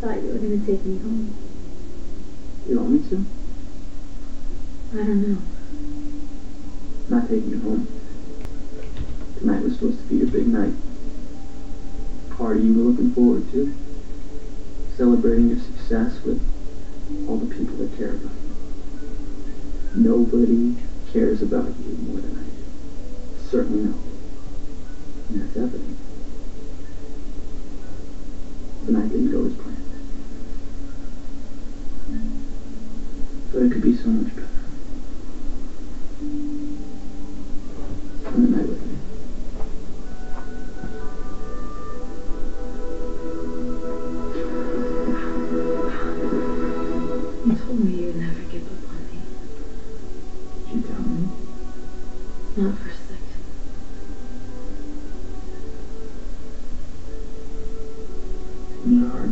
Thought you were gonna take me home. You want me to? I don't know. Not taking you home. Tonight was supposed to be your big night. Party you were looking forward to. Celebrating your success with all the people that care about you. Nobody cares about you more than I do. Certainly no. And that's evident. The night didn't go as planned. But it could be so much better. Spend the night with me. You told me you'd never give up on me. Did you tell me? Not for a second. In your heart.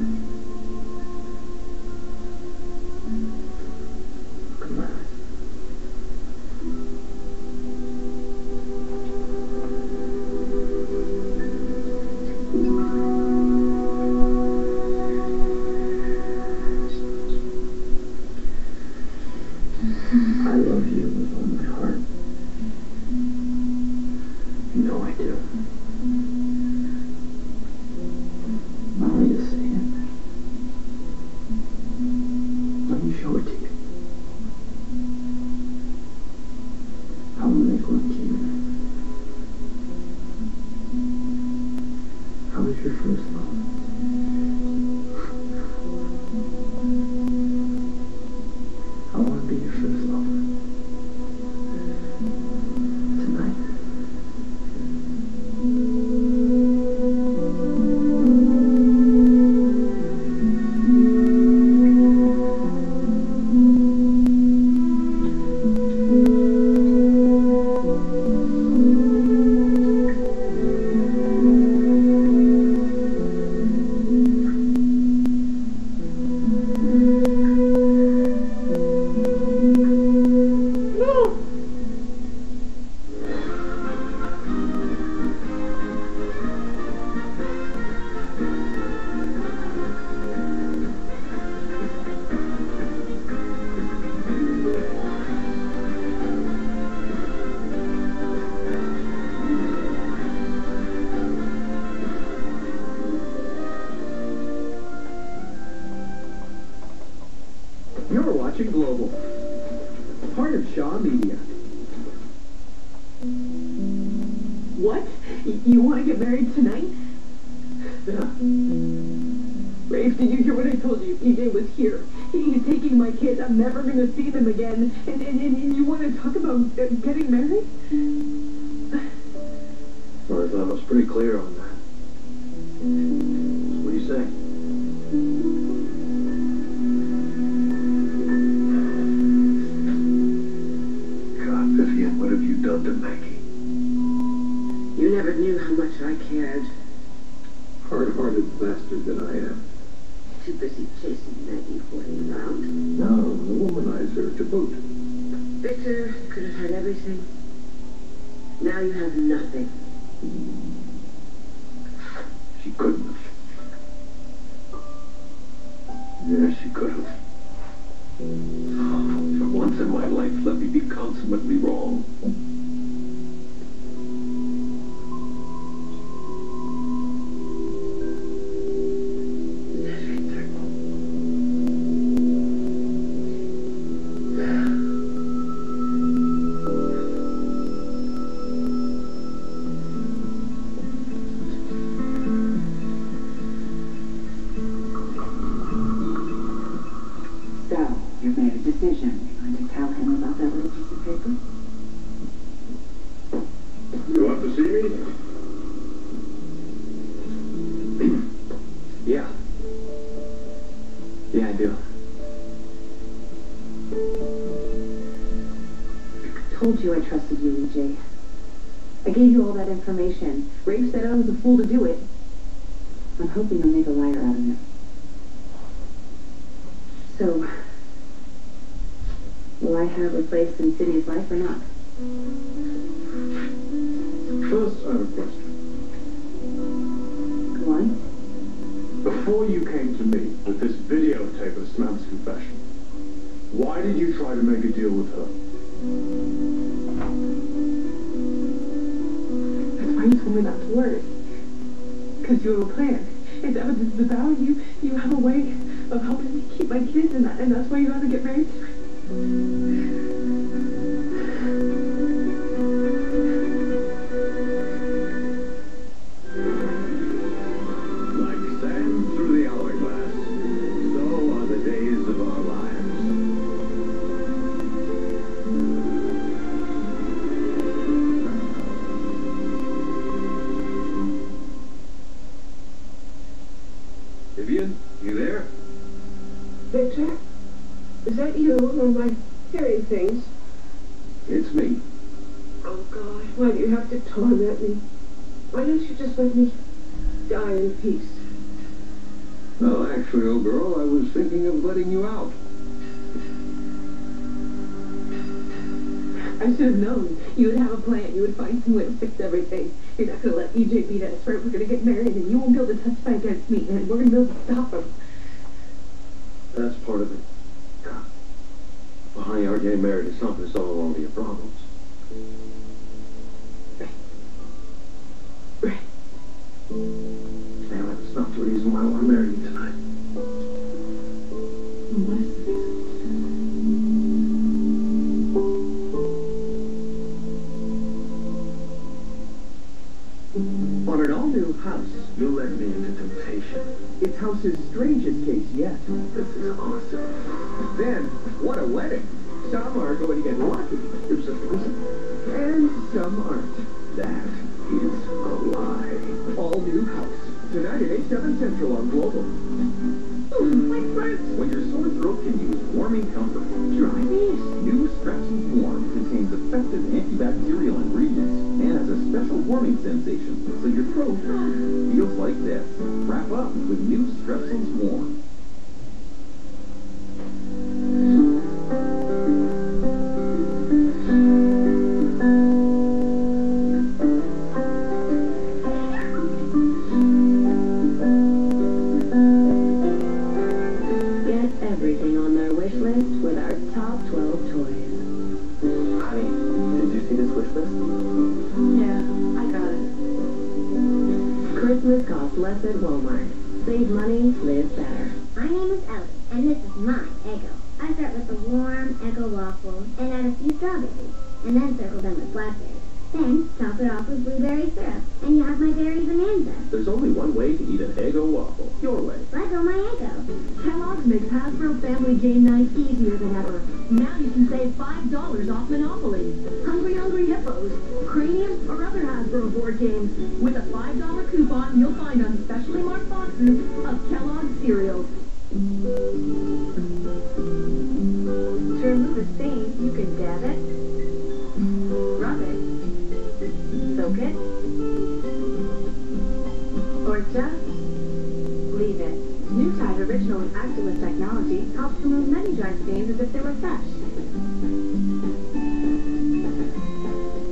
Look at my eyes. I love you with all my heart. You know I do. Want me to say it? Let me show it to you. I will make one to you. How was your first love? I want to be your first lover. Tonight. You're watching Global, part of Shaw Media. What? You want to get married tonight? Yeah. Rafe, did you hear what I told you? EJ was here. He's taking my kids. I'm never going to see them again. And you want to talk about getting married? Well, I thought I was pretty clear on that. What do you say? God, Vivian, what have you done to Maggie? You never knew how much I cared. Hard-hearted bastard that I am. Too busy chasing Maggie Horton around. No, the womanizer to boot. Victor could have had everything. Now you have nothing. She couldn't have. Yeah, she could have. For once in my life, let me be consummately wrong. So, you've made a decision. You're going to tell him about that little piece of paper? You want to see me? Yeah. Yeah, I do. I told you I trusted you, EJ. I gave you all that information. Rafe said I was a fool to do it. I'm hoping you'll make a liar out of him. So, will I have a place in Sydney's life or not? First, I have a question. Go on. Before Before you came to me with this videotape of Samantha's confession, why did you try to make a deal with her? That's why you told me not to worry. Because you have a plan. It's evidence of value. You have a way of helping me keep my kids, and that's why you have to get married to me. Like sand through the hourglass, so are the days of our lives. Vivian, you there? Victor, is that you on my hearing things? It's me. Oh, God, why do you have to torment me? Why don't you just let me die in peace? Well, actually, old girl, I was thinking of letting you out. I should have known. You would have a plan. You would find some way to fix everything. You're not going to let EJ beat us, right? We're going to get married, and you won't be able to testify against me, and we're going to be able to stop him. That's part of it. God. Well, honey, our getting married is not going to solve all of your problems. Right. Damn it, it's not the reason why I want to marry you tonight. What is this? On an all-new house, You led me into temptation. it's house's strangest case yet. This is awesome. Then, what a wedding! Some are going to get lucky, It was a threesome. and some aren't. That is a lie. All-new house. Tonight at 8/7 Central on Global. When your sore throat can use warming comfort, try this. New Strepsils Warm contains effective antibacterial ingredients and has a special warming sensation, so your throat feels like this. Wrap up with new Strepsils Warm. Get everything on their wish list with our top 12 toys. Honey, did you see this wish list? Yeah, I got it. Christmas costs less at Walmart. Save money, live better. My name is Ellie, and this is my Eggo. I start with a warm Eggo waffle and add a few strawberries, and then circle them with blackberries. Then top it off with blueberry syrup, and you have my berry bonanza. There's only one way to eat an Eggo waffle. Your way. Lego my Eggo. Kellogg's makes Hasbro Family Game Night easier than ever. Now you can save $5 off Monopoly, Hungry Hippos, Cranium, or other Hasbro board games. With a $5 coupon you'll find on specially marked boxes of Kellogg's cereals. To remove a stain, you can dab it, rub it, soak it, or just leave it. New Tide Original with Activist technology helps remove many dry stains as if they were fresh.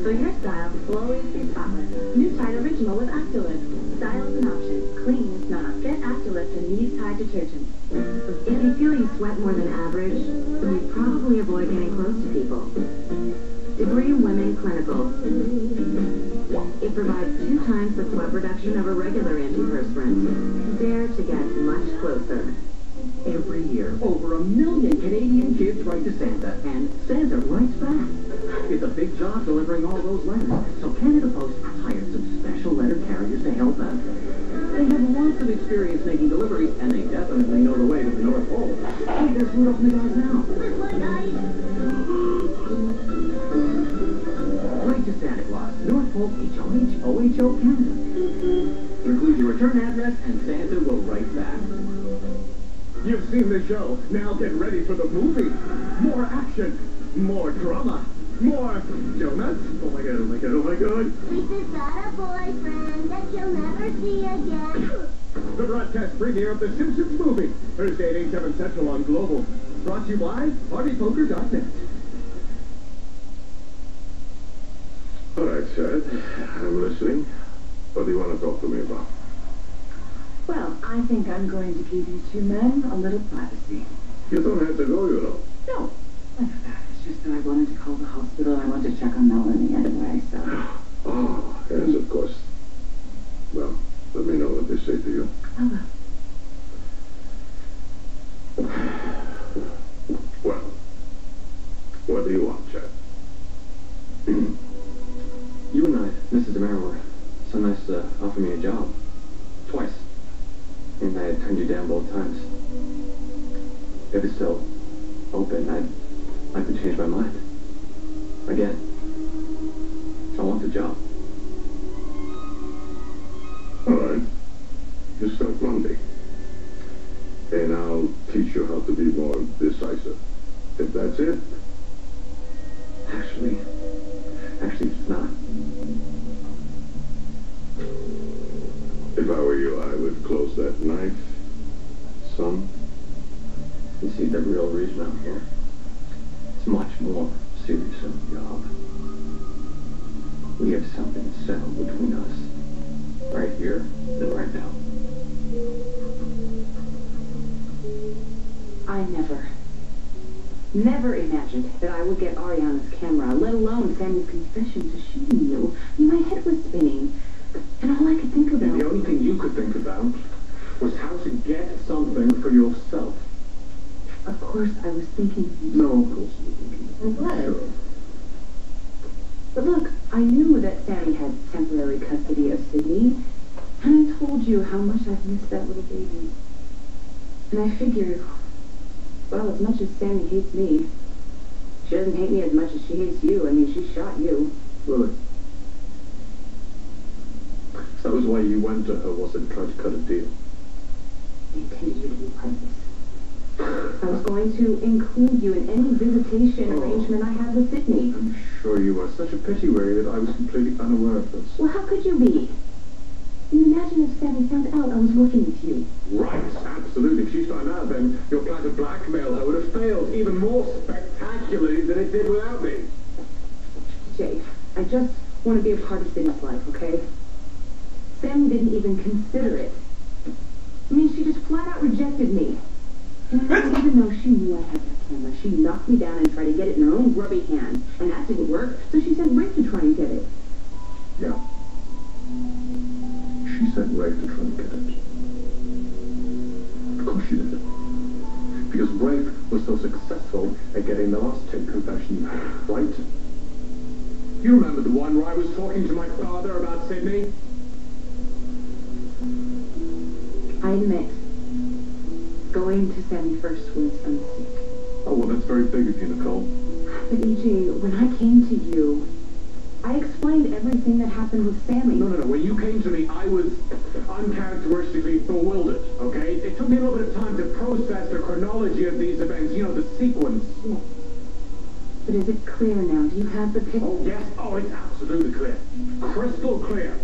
So your style will always be spotless. New Tide Original with Activist. Style is an option. Clean is not. Get Activist and these Tide detergents. If you feel you sweat more than average, you probably avoid getting close to people. Degree Women Clinical. It provides 2 times the sweat reduction of a regular antiperspirant. Dare to get much closer. Every year, over 1 million Canadian kids write to Santa, and Santa writes back. It's a big job delivering all those letters, so Canada Post hired some special letter carriers to help us. They have lots of experience making deliveries, and they definitely know the way to the North Pole. Hey, there's Rudolph and the guys now. This way, guys. Write to Santa Claus, North Pole, HOH, OHO, Canada. Include your return address, and Santa will write back. You've seen the show. Now get ready for the movie. More action. More drama. More donuts. Oh my god, oh my god, oh my god. Lisa's got a boyfriend that she'll never see again. The broadcast premiere of The Simpsons movie. Thursday at 8/7 Central on Global. Brought to you by PartyPoker.net. All right, Chad. I'm listening. What do you want to talk to me about? Well, I think I'm going to give you two men a little privacy. You don't have to go, you know. No, I know that. It's just that I wanted to call the hospital. I want to check on Melanie anyway, so... Oh, yes, of course. Well, let me know what they say to you. I will. Well, what do you want, Chad? You and I, Mrs. DeMera, were so nice to offer me a job. Twice. And I had turned you down both times. If it's still open, I'd like to change my mind. Again. I want the job. All right. Just start Monday. And I'll teach you how to be more decisive. If that's it. Actually, it's not. If I were you, I would close that knife. Son. You see, the real reason I'm here. It's much more serious than a job. We have something to settle between us. Right here and right now. I never imagined that I would get Ariana's camera, let alone Sammy's confession to shooting you. My head was spinning, and all I could think about... And the only thing you could think about was how to get something for yourself. Of course, I was thinking... No, of course you were thinking. What? Sure. But look, I knew that Sammy had temporary custody of Sydney, and I told you how much I've missed that little baby. And I figured, well, as much as Sammy hates me, she doesn't hate me as much as she hates you. I mean, she shot you. Really? So that was why you went to her, was it, and tried to cut a deal? I intended you to be part of this. I was going to include you in any visitation arrangement I had with Sydney. I'm sure you were. Such a pity, Ray, that I was completely unaware of this. Well, how could you be? Imagine if Sammy found out I was working with you. Right, absolutely. If she found out, then your plan to blackmail her would have failed even more spectacularly than it did without me. Jay, I just want to be a part of Sydney's life, okay? Sammy didn't even consider it. I mean, she just flat out rejected me. And even though she knew I had that camera, she knocked me down and tried to get it in her own grubby hand. And that didn't work, so she sent Rick to try and get it. Yeah. She sent Ray to try and get it. Of course she did. Because Ray was so successful at getting the last tape confession you had, right? You remember the one where I was talking to my father about Sydney? I admit, going to Sammy first was a mistake. Oh, well, that's very big of you, Nicole. But EJ, when I came to you, I explained everything that happened with Sammy. No. When you came to me, I was uncharacteristically bewildered, okay? It took me a little bit of time to process the chronology of these events, you know, the sequence. Yes. But is it clear now? Do you have the picture? Oh, yes. Oh, it's absolutely clear. Crystal clear.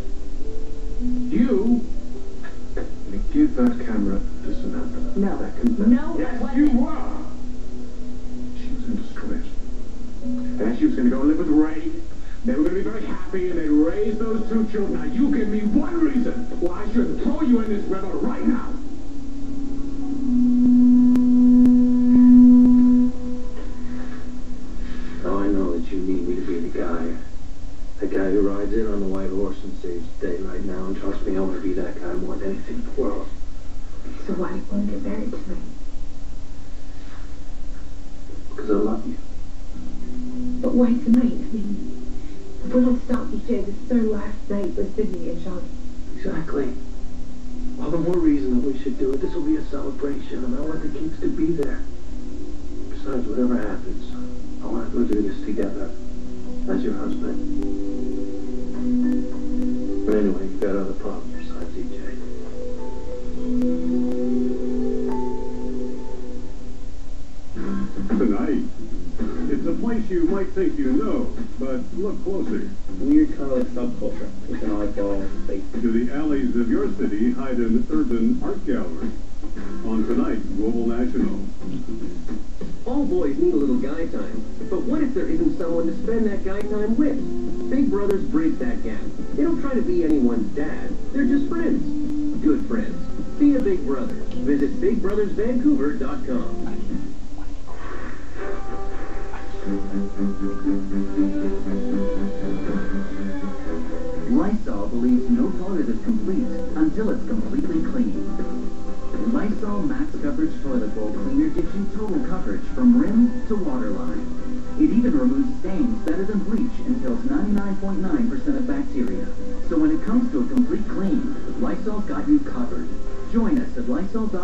You... Give that camera to Samantha. No. That confession. No, yes, it wasn't. you were. She was in distress. And she was going to go live with Ray. They were going to be very happy, and they'd raise those two children. Now, you give me one reason why I should throw you in this river right now. Now I know that you need me to be the guy. The guy who rides in on the white horse and saves the day right now. And trust me, I want to be that guy more than anything in the world. So why do you want to get married tonight? Because I love you. But why tonight? I mean, if we're not stopped, EJ, this is our last night with Sydney and Sean. Exactly. All the more reason that we should do it. This will be a celebration, and I want the kids to be there. Besides, whatever happens, I want to go do this together as your husband. But anyway, you've got other problems besides EJ. Tonight. It's a place you might think you know, but look closer. Weird kind of like subculture. It's an oddball space. Do the alleys of your city hide an urban art gallery? On tonight's Global National. All boys need a little guy time, but what if there isn't someone to spend that guy time with? Big brothers bridge that gap. They don't try to be anyone's dad. They're just friends. Good friends. Be a big brother. Visit BigBrothersVancouver.com. Lysol believes no toilet is complete until it's completely clean. Lysol Max Coverage Toilet Bowl Cleaner gives you total coverage from rim to waterline. It even removes stains better than bleach and kills 99.9% of bacteria. So when it comes to a complete clean, Lysol's got you covered. Join us at Lysol.com.